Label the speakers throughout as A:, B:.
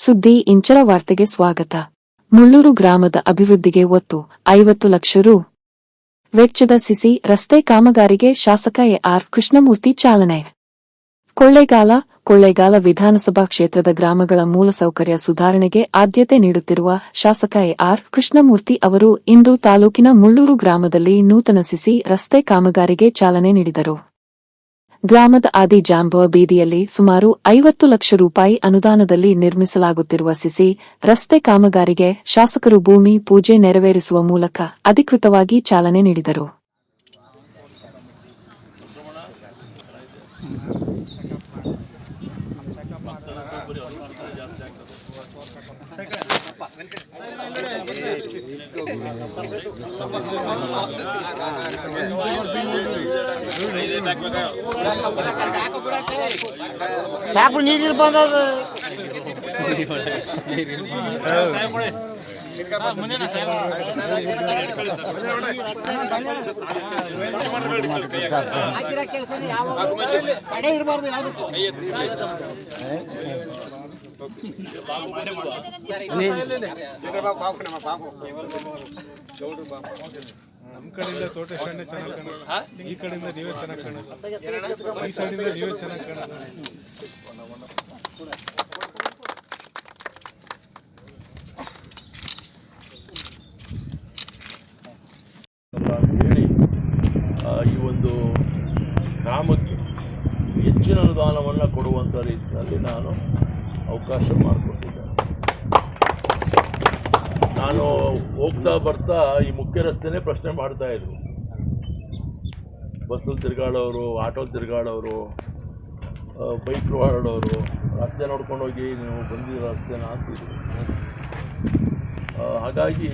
A: ಸುದ್ದಿ ಇಂಚರ ವಾರ್ತೆಗೆ ಸ್ವಾಗತ. ಮುಳ್ಳೂರು ಗ್ರಾಮದ ಅಭಿವೃದ್ಧಿಗೆ ಒತ್ತು 50 ಲಕ್ಷ ರು ವೆಚ್ಚದ ಸಿಸಿ ರಸ್ತೆ ಕಾಮಗಾರಿಗೆ ಶಾಸಕ ಎ.ಆರ್. ಕೃಷ್ಣಮೂರ್ತಿ ಚಾಲನೆ. ಕೊಳ್ಳೇಗಾಲ ವಿಧಾನಸಭಾ ಕ್ಷೇತ್ರದ ಗ್ರಾಮಗಳ ಮೂಲಸೌಕರ್ಯ ಸುಧಾರಣೆಗೆ ಆದ್ಯತೆ ನೀಡುತ್ತಿರುವ ಶಾಸಕ ಎ.ಆರ್. ಕೃಷ್ಣಮೂರ್ತಿ ಅವರು ಇಂದು ತಾಲೂಕಿನ ಮುಳ್ಳೂರು ಗ್ರಾಮದಲ್ಲಿ ನೂತನ ಸಿಸಿ ರಸ್ತೆ ಕಾಮಗಾರಿಗೆ ಚಾಲನೆ ನೀಡಿದರು. ಗ್ರಾಮದ ಆದಿ ಜಾಂಬವ ಬೀದಿಯಲ್ಲಿ ಸುಮಾರು 50 ಲಕ್ಷ ರೂಪಾಯಿ ಅನುದಾನದಲ್ಲಿ ನಿರ್ಮಿಸಲಾಗುತ್ತಿರುವ ಸಿಸಿ ರಸ್ತೆ ಕಾಮಗಾರಿಗೆ ಶಾಸಕರು ಭೂಮಿ ಪೂಜೆ ನೆರವೇರಿಸುವ ಮೂಲಕ ಅಧಿಕೃತವಾಗಿ ಚಾಲನೆ ನೀಡಿದರು.
B: ಸಾಕು ನೀರು ಬಂದದ ಕಡೆ ಇರಬಾರ್ದು ಯಾವ್ದು
C: ನಮ್ಮ ಕಡೆಯಿಂದ ತೋಟ ಶಾಣೆ ಚೆನ್ನಾಗಿ ಕಾಣೋದು, ಈ ಕಡೆಯಿಂದ ನೀವೇ ಚೆನ್ನಾಗಿ ಕಾಣೋದು, ಈ ಸೈಡಿಂದ ನೀವೇ ಚೆನ್ನಾಗಿ ಕಾಣೋದು.
D: ಹೇಳಿ ಈ ಒಂದು ಗ್ರಾಮಕ್ಕೆ ಹೆಚ್ಚಿನ ಅನುದಾನವನ್ನು ಕೊಡುವಂಥ ರೀತಿಯಲ್ಲಿ ನಾನು ಅವಕಾಶ ಮಾಡಿಕೊಟ್ಟಿದ್ದೆ. ನಾನು ಹೋಗ್ತಾ ಬರ್ತಾ ಈ ಮುಖ್ಯ ರಸ್ತೆನೇ ಪ್ರಶ್ನೆ ಮಾಡ್ತಾ ಇದ್ರು. ಬಸ್ಸಲ್ಲಿ ತಿರುಗಾಡೋರು, ಆಟೋಲ್ಲಿ ತಿರುಗಾಡೋರು, ಬೈಕ್ ಓಡಾಡೋರು ರಸ್ತೆ ನೋಡ್ಕೊಂಡು ಹೋಗಿ ನೀವು ಬಂದಿರೋ ರಸ್ತೆನ ಅಂತಿದ್ರು. ಹಾಗಾಗಿ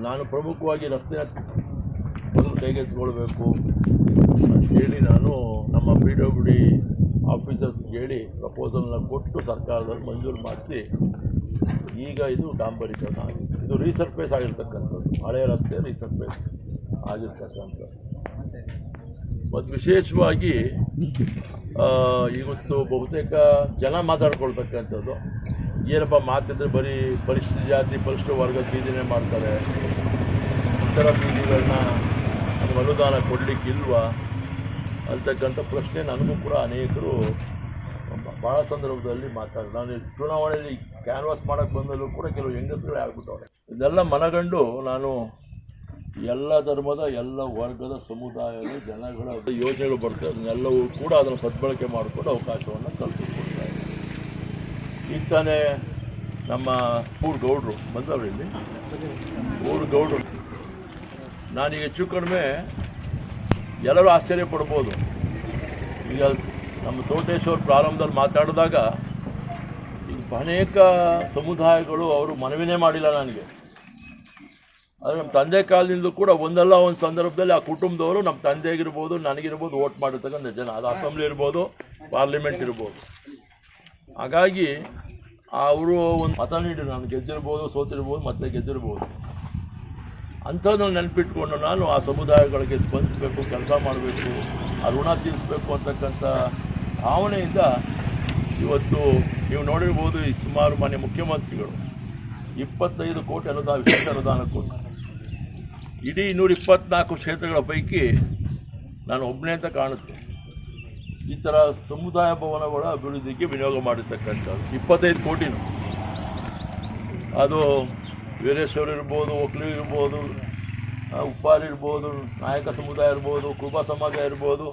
D: ನಾನು ಪ್ರಮುಖವಾಗಿ ರಸ್ತೆನ ಮೊದಲು ಕೈಗೆತ್ತಿಕೊಳ್ಬೇಕು ಅಂತೇಳಿ ನಾನು ನಮ್ಮ PWD ಆಫೀಸರ್ಸ್ ಹೇಳಿ ಪ್ರಪೋಸಲ್ನ ಕೊಟ್ಟು ಸರ್ಕಾರದಲ್ಲಿ ಮಂಜೂರು ಮಾಡಿಸಿ ಈಗ ಇದು ಡಾಂಬರೀಕರಣ ಆಗಿದೆ. ಇದು ರೀಸರ್ಫೇಸ್ ಆಗಿರ್ತಕ್ಕಂಥದ್ದು, ಹಳೆಯ ರಸ್ತೆ ರೀಸರ್ಫೇಸ್ ಆಗಿರ್ತಕ್ಕಂಥದ್ದು. ಮತ್ತು ವಿಶೇಷವಾಗಿ ಇವತ್ತು ಬಹುತೇಕ ಜನ ಮಾತಾಡ್ಕೊಳ್ತಕ್ಕಂಥದ್ದು ಏನಪ್ಪ ಮಾತಿದ್ರೆ ಬರೀ ಪರಿಶಿಷ್ಟ ಜಾತಿ ಪರಿಶಿಷ್ಟ ವರ್ಗದ ಬೀದಿನೇ ಮಾಡ್ತಾರೆ, ಇತರ ಬೀದಿಗಳನ್ನ ಅನುದಾನ ಕೊಡಲಿಕ್ಕಿಲ್ವಾ ಅಂತಕ್ಕಂಥ ಪ್ರಶ್ನೆ ನನಗೂ ಕೂಡ ಅನೇಕರು ಭಾಳ ಸಂದರ್ಭದಲ್ಲಿ ಮಾತಾಡಿ. ನಾನು ಚುನಾವಣೆಯಲ್ಲಿ ಕ್ಯಾನ್ವಾಸ್ ಮಾಡೋಕ್ಕೆ ಬಂದಲ್ಲೂ ಕೂಡ ಕೆಲವು ಹೆಂಗಸಗಳೇ ಆಗ್ಬಿಟ್ಟವ್ರೆ. ಇದೆಲ್ಲ ಮನಗಂಡು ನಾನು ಎಲ್ಲ ಧರ್ಮದ ಎಲ್ಲ ವರ್ಗದ ಸಮುದಾಯದ ಜನಗಳ ಯೋಜನೆಗಳು ಬರ್ತವೆ, ಅದನ್ನೆಲ್ಲವೂ ಕೂಡ ಅದನ್ನು ಸದ್ಬಳಕೆ ಮಾಡಿಕೊಂಡು ಅವಕಾಶವನ್ನು ಕಲ್ಪಿಸ್ಕೊಡ್ತಾ ಇದ್ದಾರೆ. ಈಗ ತಾನೇ ನಮ್ಮ ಊರು ಗೌಡರು ಬಂದವರು, ಇಲ್ಲಿ ಊರು ಗೌಡರು, ನಾನೀಗ ಹೆಚ್ಚು ಕಡಿಮೆ ಎಲ್ಲರೂ ಆಶ್ಚರ್ಯ ಪಡ್ಬೋದು. ಈಗ ನಮ್ಮ ತೋಟೇಶ್ವರ ಪ್ರಾರಂಭದಲ್ಲಿ ಮಾತಾಡಿದಾಗ ಈಗ ಅನೇಕ ಸಮುದಾಯಗಳು ಅವರು ಮನವಿನೇ ಮಾಡಿಲ್ಲ ನನಗೆ. ಆದರೆ ನಮ್ಮ ತಂದೆ ಕಾಲದಿಂದಲೂ ಕೂಡ ಒಂದಲ್ಲ ಒಂದು ಸಂದರ್ಭದಲ್ಲಿ ಆ ಕುಟುಂಬದವರು ನಮ್ಮ ತಂದೆಗಿರ್ಬೋದು ನನಗಿರ್ಬೋದು ವೋಟ್ ಮಾಡಿರ್ತಕ್ಕಂಥ ಜನ, ಅದು ಅಸೆಂಬ್ಲಿ ಇರ್ಬೋದು, ಪಾರ್ಲಿಮೆಂಟ್ ಇರ್ಬೋದು. ಹಾಗಾಗಿ ಅವರು ಒಂದು ಮತ ನೀಡಿದ್ರು, ನಾನು ಗೆದ್ದಿರ್ಬೋದು, ಸೋತಿರ್ಬೋದು, ಮತ್ತೆ ಗೆದ್ದಿರ್ಬೋದು. ಅಂಥದ್ದನ್ನು ನೆನಪಿಟ್ಕೊಂಡು ನಾನು ಆ ಸಮುದಾಯಗಳಿಗೆ ಸ್ಪಂದಿಸಬೇಕು, ಕೆಲಸ ಮಾಡಬೇಕು, ಆ ಋಣ ತೀರಿಸಬೇಕು ಅಂತಕ್ಕಂಥ ಭಾವನೆಯಿಂದ ಇವತ್ತು ನೀವು ನೋಡಿರ್ಬೋದು, ಈ ಸುಮಾರು ಮಾನ್ಯ ಮುಖ್ಯಮಂತ್ರಿಗಳು 25 ಕೋಟಿ ಅನುದಾನ, ವಿಶೇಷ ಅನುದಾನ ಕೊಟ್ಟು ಇಡೀ 224 ಕ್ಷೇತ್ರಗಳ ಪೈಕಿ ನಾನು ಒಬ್ಬನೇ ಅಂತ ಕಾಣುತ್ತೆ ಈ ಥರ ಸಮುದಾಯ ಭವನಗಳ ಅಭಿವೃದ್ಧಿಗೆ ವಿನಿಯೋಗ ಮಾಡಿರ್ತಕ್ಕಂಥದ್ದು 25 ಕೋಟಿನೂ. ಅದು ವೀರೇಶ್ವರ ಇರ್ಬೋದು, ಒಕ್ಲಿ ಇರ್ಬೋದು, ಉಪ್ಪಾರ್ ಇರ್ಬೋದು, ನಾಯಕ ಸಮುದಾಯ ಇರ್ಬೋದು, ಕೃಪಾ ಸಮಾಜ ಇರ್ಬೋದು,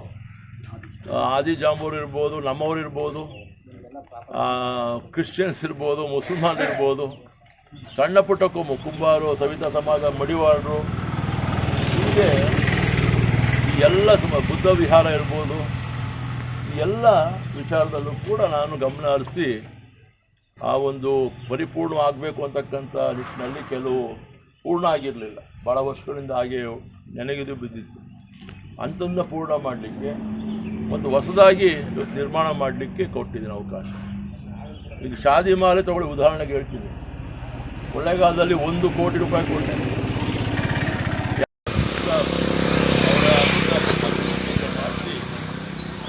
D: ಆದಿ ಜಾಂಬೂರು ಇರ್ಬೋದು, ನಮ್ಮವ್ರು ಇರ್ಬೋದು, ಕ್ರಿಶ್ಚಿಯನ್ಸ್ ಇರ್ಬೋದು, ಮುಸಲ್ಮಾನ್ ಇರ್ಬೋದು, ಸಣ್ಣ ಪುಟ್ಟ ಕುಂಬಾರು, ಸವಿತಾ ಸಮಾಜ, ಮಡಿವಾಳರು, ಹೀಗೆ ಈ ಎಲ್ಲ ಬುದ್ಧ ವಿಹಾರ ಇರ್ಬೋದು, ಈ ಎಲ್ಲ ವಿಚಾರದಲ್ಲೂ ಕೂಡ ನಾನು ಗಮನ ಹರಿಸಿ ಆ ಒಂದು ಪರಿಪೂರ್ಣ ಆಗಬೇಕು ಅಂತಕ್ಕಂಥ ನಿಟ್ಟಿನಲ್ಲಿ ಕೆಲವು ಪೂರ್ಣ ಆಗಿರಲಿಲ್ಲ, ಭಾಳ ವರ್ಷಗಳಿಂದ ಹಾಗೆ ನೆನೆಗಿದು ಬಿದ್ದಿತ್ತು. ಅಂಥದ್ದನ್ನ ಪೂರ್ಣ ಮಾಡಲಿಕ್ಕೆ ಮತ್ತು ಹೊಸದಾಗಿ ನಿರ್ಮಾಣ ಮಾಡಲಿಕ್ಕೆ ಕೊಟ್ಟಿದ್ದೀನಿ ಅವಕಾಶ. ಈಗ ಶಾದಿ ಮಾಲೆ ತಗೊಳ್ಳಿ, ಉದಾಹರಣೆಗೆ ಹೇಳ್ತೀನಿ. ಕೊಳ್ಳೇಗಾಲದಲ್ಲಿ 1 ಕೋಟಿ ರೂಪಾಯಿ ಕೊಟ್ಟೆ.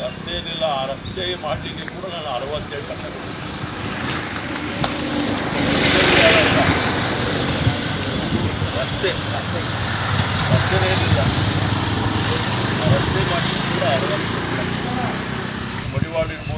D: ರಸ್ತೆ ಏನಿಲ್ಲ, ಆ ರಸ್ತೆ ಮಾಡಲಿಕ್ಕೆ ಕೂಡ ನಾನು 67 ಲಕ್ಷ ಕೊಟ್ಟಿದ್ದೆ. ರಸ್ತೆ ರಸ್ತೆನೇ ಏನಿಲ್ಲ, ಆ ರಸ್ತೆ ಮಾಡಿ ಕೂಡ ಮಡಿವಾಳ ಇರ್ಬೋದು.